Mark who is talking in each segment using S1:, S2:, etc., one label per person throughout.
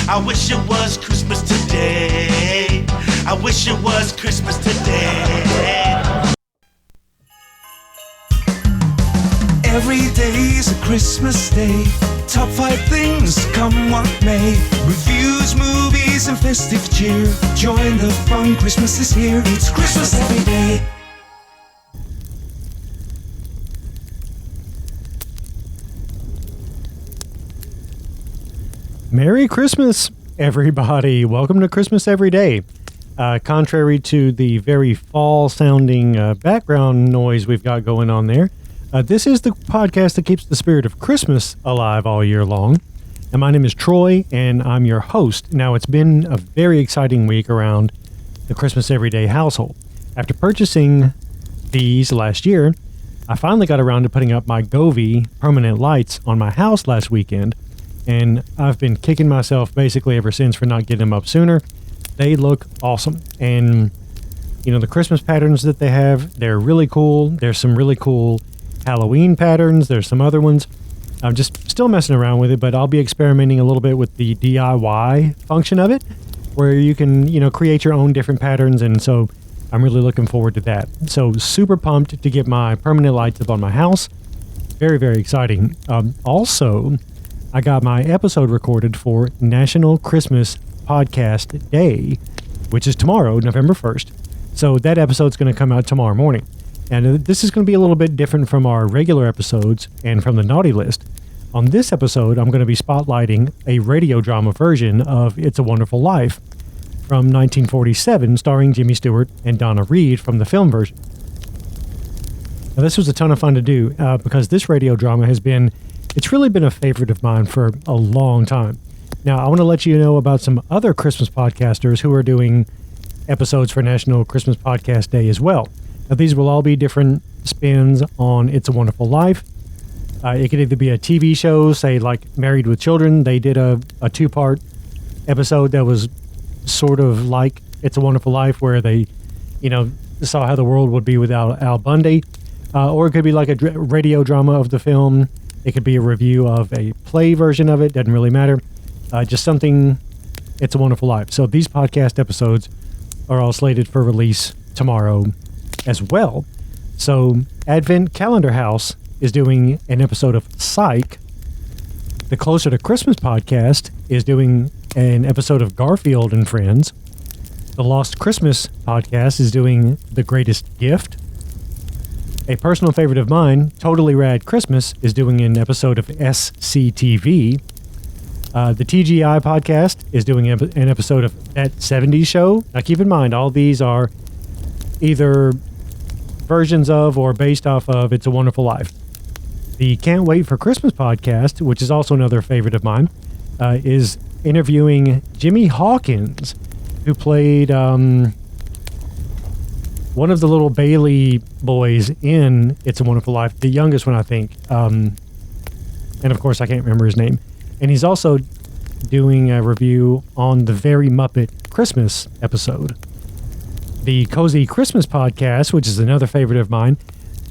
S1: I wish it was Christmas today. I wish it was Christmas today. Every day's a Christmas day. Top 5 things, come what may. Reviews, movies, and festive cheer. Join the fun, Christmas is here. It's Christmas every day.
S2: Merry Christmas, everybody. Welcome to Christmas Every Day. Contrary to the very fall-sounding background noise we've got going on there, this is the podcast that keeps the spirit of Christmas alive all year long. And my name is Troy, and I'm your host. Now, it's been a very exciting week around the Christmas Everyday household. After purchasing these last year, I finally got around to putting up my Govee permanent lights on my house last weekend, and I've been kicking myself basically ever since for not getting them up sooner. They look awesome, and you know, the Christmas patterns that they have, they're really cool. There's some really cool Halloween patterns. There's some other ones. I'm just still messing around with it, but I'll be experimenting a little bit with the DIY function of it, where you can, you know, create your own different patterns, and so I'm really looking forward to that. So super pumped to get my permanent lights up on my house. Very, very exciting. Also, I got my episode recorded for National Christmas Podcast Day, which is tomorrow, November 1st. So that episode's going to come out tomorrow morning. And this is going to be a little bit different from our regular episodes and from the naughty list. On this episode, I'm going to be spotlighting a radio drama version of It's a Wonderful Life from 1947, starring Jimmy Stewart and Donna Reed from the film version. Now, this was a ton of fun to do because this radio drama it's really been a favorite of mine for a long time. Now, I want to let you know about some other Christmas podcasters who are doing episodes for National Christmas Podcast Day as well. Now, these will all be different spins on It's a Wonderful Life. It could either be a TV show, say like Married with Children. They did a 2-part episode that was sort of like It's a Wonderful Life, where they, you know, saw how the world would be without Al Bundy. Or it could be like a radio drama of the film. It could be a review of a play version of it. Doesn't really matter. Just something, It's a Wonderful Life. So these podcast episodes are all slated for release tomorrow as well. So Advent Calendar House is doing an episode of Psych. The Closer to Christmas podcast is doing an episode of Garfield and Friends. The Lost Christmas podcast is doing The Greatest Gift. A personal favorite of mine, Totally Rad Christmas, is doing an episode of SCTV. The TGI podcast is doing an episode of That 70s Show. Now keep in mind, all these are either versions of or based off of It's a Wonderful Life. The Can't Wait for Christmas podcast, which is also another favorite of mine, is interviewing Jimmy Hawkins, who played one of the little Bailey boys in It's a Wonderful Life, the youngest one, I think. And of course, I can't remember his name. And he's also doing a review on the Very Muppet Christmas episode. The Cozy Christmas podcast, which is another favorite of mine,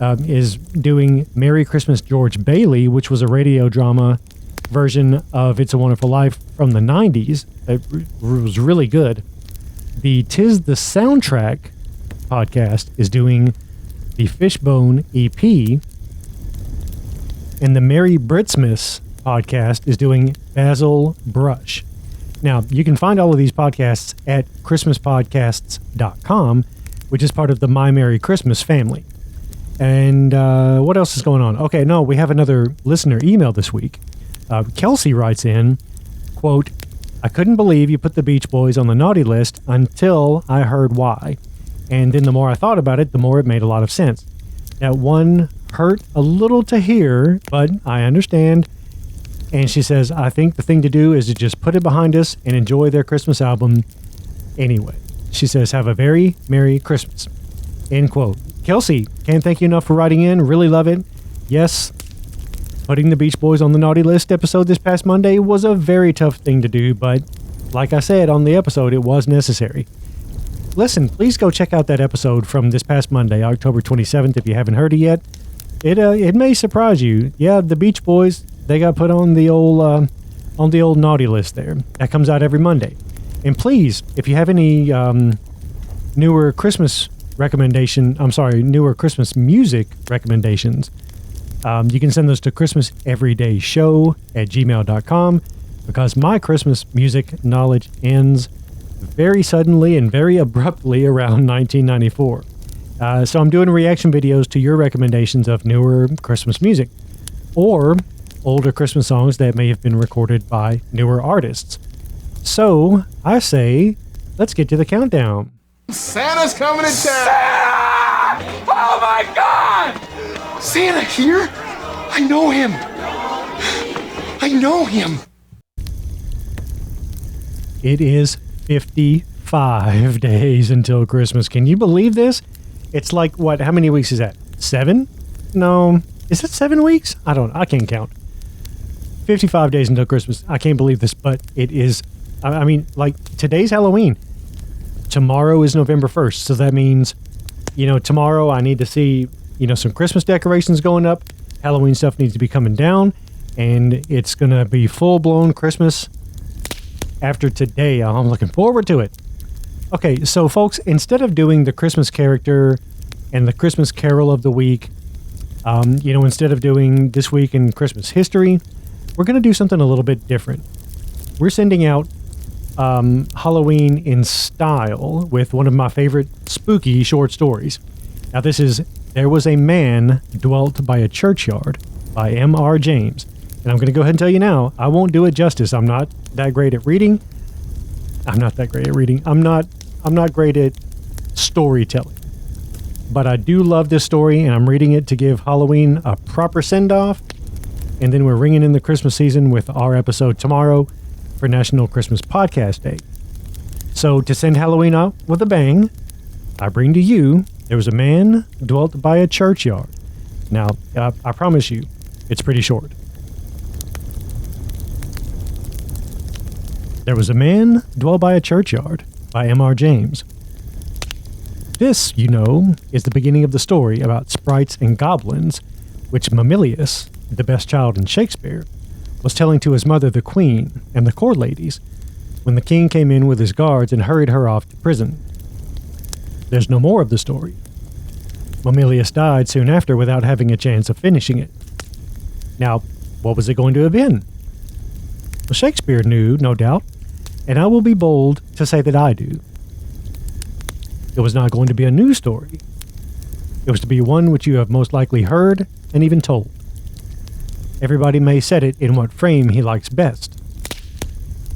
S2: is doing Merry Christmas George Bailey, which was a radio drama version of It's a Wonderful Life from the 90s. It was really good. The Tis the Soundtrack podcast is doing the Fishbone EP, and the Merry Britsmas podcast is doing Basil Brush. Now, you can find all of these podcasts at christmaspodcasts.com, which is part of the My Merry Christmas family. And what else is going on? Okay, no, we have another listener email this week. Kelsey writes in, quote, I couldn't believe you put the Beach Boys on the naughty list until I heard why. And then the more I thought about it, the more it made a lot of sense. That one hurt a little to hear, but I understand. And she says, I think the thing to do is to just put it behind us and enjoy their Christmas album anyway. She says, have a very Merry Christmas. End quote. Kelsey, can't thank you enough for writing in. Really love it. Yes, putting the Beach Boys on the naughty list episode this past Monday was a very tough thing to do, but like I said on the episode, it was necessary. Listen, please go check out that episode from this past Monday, October 27th, if you haven't heard it yet. It may surprise you. Yeah, the Beach Boys, they got put on the old on the old naughty list there. That comes out every Monday. And please, if you have any newer Christmas newer Christmas music recommendations, you can send those to christmaseverydayshow@gmail.com, because my Christmas music knowledge ends very suddenly and very abruptly around 1994. So I'm doing reaction videos to your recommendations of newer Christmas music or older Christmas songs that may have been recorded by newer artists. So I say, let's get to the countdown.
S3: Santa's coming to town! Santa! Oh my God! Santa here? I know him! I know him!
S2: It is 55 days until Christmas. Can you believe this? It's like, what, how many weeks is that? 7? No. Is it 7 weeks? I can't count. 55 days until Christmas. I can't believe this, but it is, I mean, like, today's Halloween. Tomorrow is November 1st, so that means, tomorrow I need to see, some Christmas decorations going up. Halloween stuff needs to be coming down, and it's going to be full-blown Christmas after today. I'm looking forward to it. Okay, so folks, instead of doing the Christmas character and the Christmas Carol of the week, instead of doing This Week in Christmas History, we're going to do something a little bit different. We're sending out Halloween in Style with one of my favorite spooky short stories. Now, this is There Was a Man Dwelt by a Churchyard by M.R. James. And I'm going to go ahead and tell you now, I won't do it justice. I'm not that great at reading. I'm not great at storytelling. But I do love this story, and I'm reading it to give Halloween a proper send-off. And then we're ringing in the Christmas season with our episode tomorrow for National Christmas Podcast Day. So to send Halloween out with a bang, I bring to you There Was a Man Dwelt by a Churchyard. Now, I promise you, it's pretty short. There Was a Man Dwelt by a Churchyard by M.R. James. This, is the beginning of the story about sprites and goblins, which Mamilius, the best child in Shakespeare, was telling to his mother, the queen, and the court ladies, when the king came in with his guards and hurried her off to prison. There's no more of the story. Mamilius died soon after without having a chance of finishing it. Now, what was it going to have been? Well, Shakespeare knew, no doubt, and I will be bold to say that I do. It was not going to be a new story. It was to be one which you have most likely heard and even told. Everybody may set it in what frame he likes best.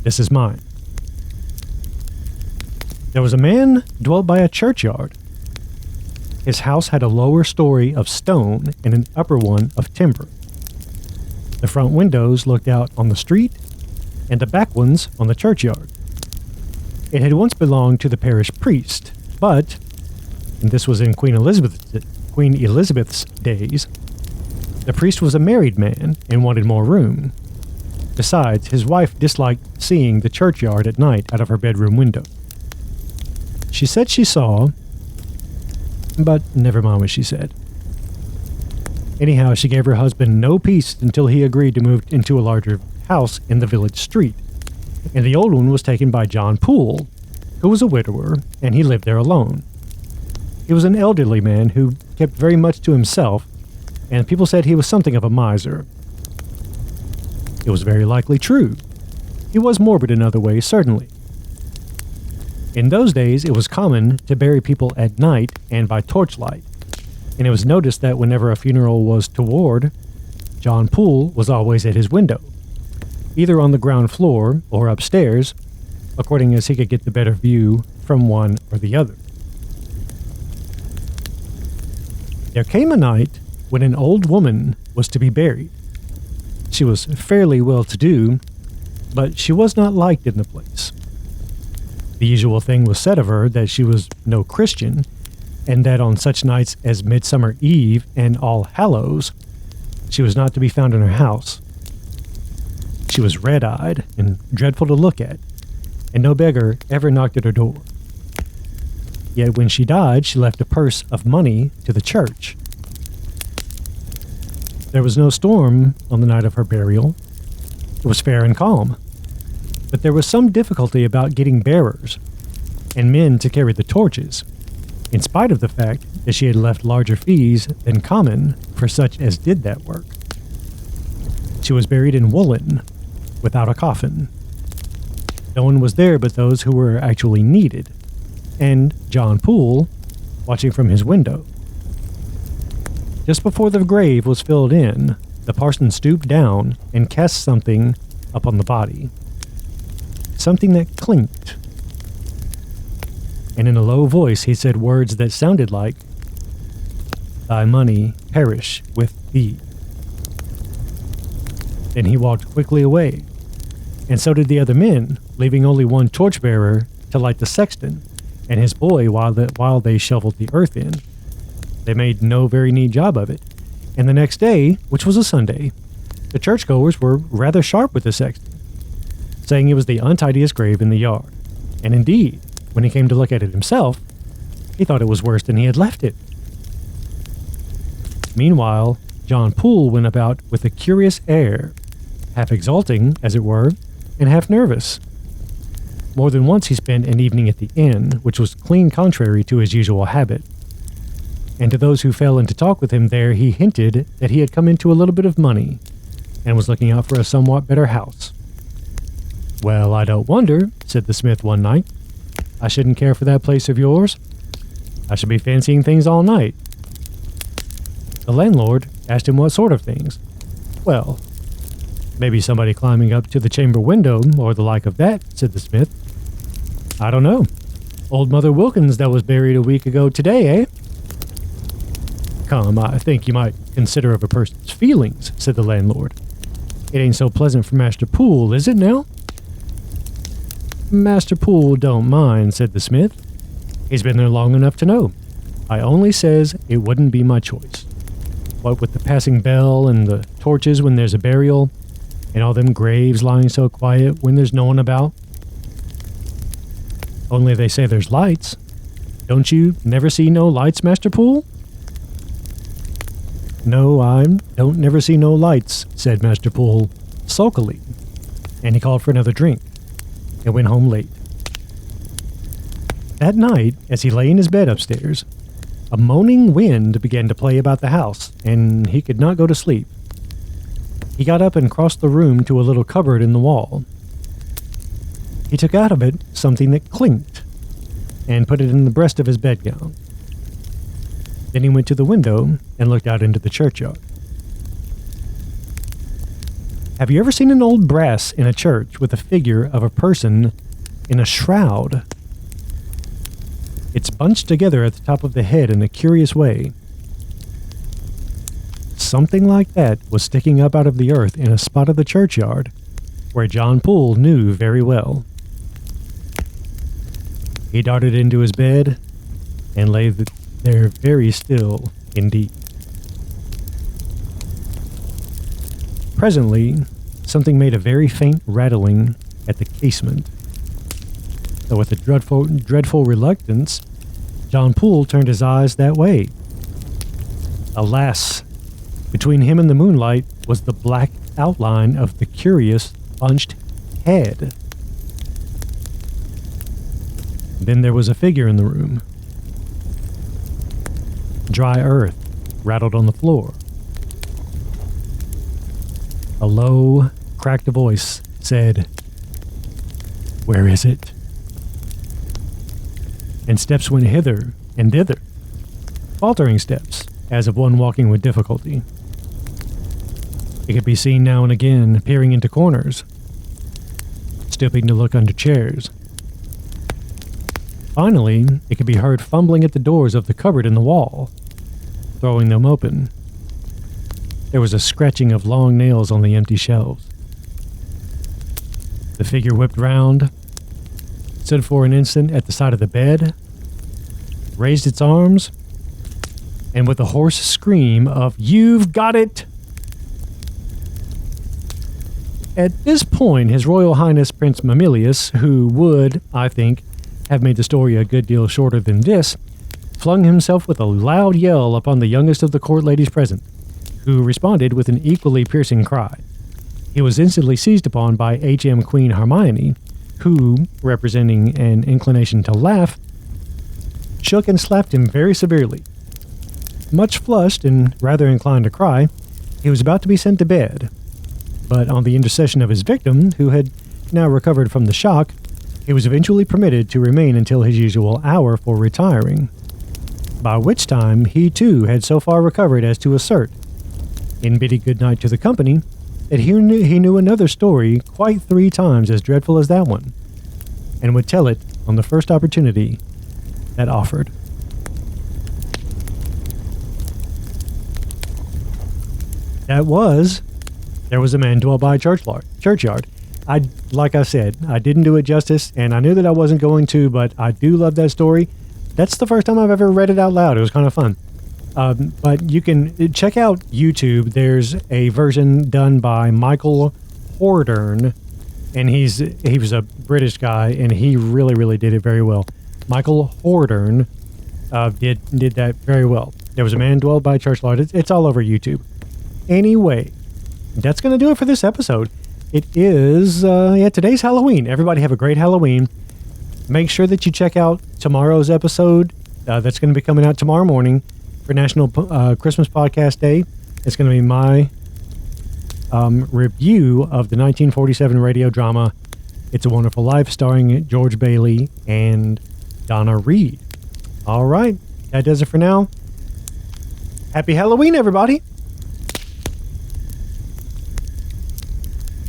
S2: This is mine. There was a man dwelt by a churchyard. His house had a lower story of stone and an upper one of timber. The front windows looked out on the street, and the back ones on the churchyard. It had once belonged to the parish priest, but, and this was in Queen Elizabeth's days, the priest was a married man and wanted more room. Besides, his wife disliked seeing the churchyard at night out of her bedroom window. She said she saw, but never mind what she said. Anyhow, she gave her husband no peace until he agreed to move into a larger house in the village street, and the old one was taken by John Poole, who was a widower, and he lived there alone. He was an elderly man who kept very much to himself, and people said he was something of a miser. It was very likely true. He was morbid in other ways, certainly. In those days, it was common to bury people at night and by torchlight, and it was noticed that whenever a funeral was toward, John Poole was always at his window, either on the ground floor or upstairs, according as he could get the better view from one or the other. There came a night when an old woman was to be buried. She was fairly well-to-do, but she was not liked in the place. The usual thing was said of her that she was no Christian, and that on such nights as Midsummer Eve and All Hallows, she was not to be found in her house. She was red-eyed and dreadful to look at, and no beggar ever knocked at her door. Yet when she died, she left a purse of money to the church. There was no storm on the night of her burial. was fair and calm, but there was some difficulty about getting bearers and men to carry the torches, in spite of the fact that she had left larger fees than common for such as did that work. She was buried in woolen, without a coffin. No one was there but those who were actually needed, and John Poole, watching from his window. Just before the grave was filled in, the parson stooped down and cast something upon the body. Something that clinked. And in a low voice he said words that sounded like, "Thy money perish with thee." Then he walked quickly away, and so did the other men, leaving only one torchbearer to light the sexton and his boy while they shoveled the earth in. They made no very neat job of it, and the next day, which was a Sunday, the churchgoers were rather sharp with the sexton, saying it was the untidiest grave in the yard, and indeed, when he came to look at it himself, he thought it was worse than he had left it. Meanwhile, John Poole went about with a curious air, half exulting, as it were, and half nervous. More than once he spent an evening at the inn, which was clean contrary to his usual habit. And to those who fell in to talk with him there, he hinted that he had come into a little bit of money and was looking out for a somewhat better house. "Well, I don't wonder," said the smith one night. "I shouldn't care for that place of yours. I should be fancying things all night." The landlord asked him what sort of things. "Well, maybe somebody climbing up to the chamber window or the like of that," said the smith. "I don't know. Old Mother Wilkins that was buried a week ago today, eh?" "Come, I think you might consider of a person's feelings," said the landlord. "It ain't so pleasant for Master Poole, is it now?" "Master Poole don't mind," said the smith. "He's been there long enough to know. I only says it wouldn't be my choice. What with the passing bell and the torches when there's a burial, and all them graves lying so quiet when there's no one about. Only they say there's lights. Don't you never see no lights, Master Poole?" "No, I don't never see no lights," said Master Poole, sulkily, and he called for another drink, and went home late. That night, as he lay in his bed upstairs, a moaning wind began to play about the house, and he could not go to sleep. He got up and crossed the room to a little cupboard in the wall. He took out of it something that clinked, and put it in the breast of his bedgown. Then he went to the window and looked out into the churchyard. Have you ever seen an old brass in a church with a figure of a person in a shroud? It's bunched together at the top of the head in a curious way. Something like that was sticking up out of the earth in a spot of the churchyard where John Poole knew very well. He darted into his bed and lay there very still indeed. Presently, something made a very faint rattling at the casement. So with a dreadful reluctance, John Poole turned his eyes that way. Alas, between him and the moonlight was the black outline of the curious bunched head. Then there was a figure in the room. Dry earth rattled on the floor. A low, cracked voice said, "Where is it?" And steps went hither and thither, faltering steps, as of one walking with difficulty. It could be seen now and again peering into corners, stooping to look under chairs. Finally, it could be heard fumbling at the doors of the cupboard in the wall, throwing them open. There was a scratching of long nails on the empty shelves. The figure whipped round, stood for an instant at the side of the bed, raised its arms, and with a hoarse scream of "You've got it!" At this point, His Royal Highness Prince Mamilius, who would, I think, have made the story a good deal shorter than this, flung himself with a loud yell upon the youngest of the court ladies present, who responded with an equally piercing cry. He was instantly seized upon by HM Queen Hermione, who, representing an inclination to laugh, shook and slapped him very severely. Much flushed and rather inclined to cry, he was about to be sent to bed. But on the intercession of his victim, who had now recovered from the shock, he was eventually permitted to remain until his usual hour for retiring, by which time he too had so far recovered as to assert, in bidding goodnight to the company, that he knew another story quite 3 times as dreadful as that one, and would tell it on the first opportunity that offered. There was a man dwelt by a churchyard. Like I said, I didn't do it justice, and I knew that I wasn't going to, but I do love that story. That's the first time I've ever read it out loud. It was kind of fun. But you can check out YouTube. There's a version done by Michael Hordern, and he was a British guy, and he really, really did it very well. Michael Hordern did that very well. There was a man dwelled by a churchyard. It's all over YouTube. Anyway, that's going to do it for this episode. It is, today's Halloween. Everybody have a great Halloween. Make sure that you check out tomorrow's episode. That's going to be coming out tomorrow morning for National Christmas Podcast Day. It's going to be my review of the 1947 radio drama It's a Wonderful Life, starring George Bailey and Donna Reed. All right, that does it for now. Happy Halloween, everybody.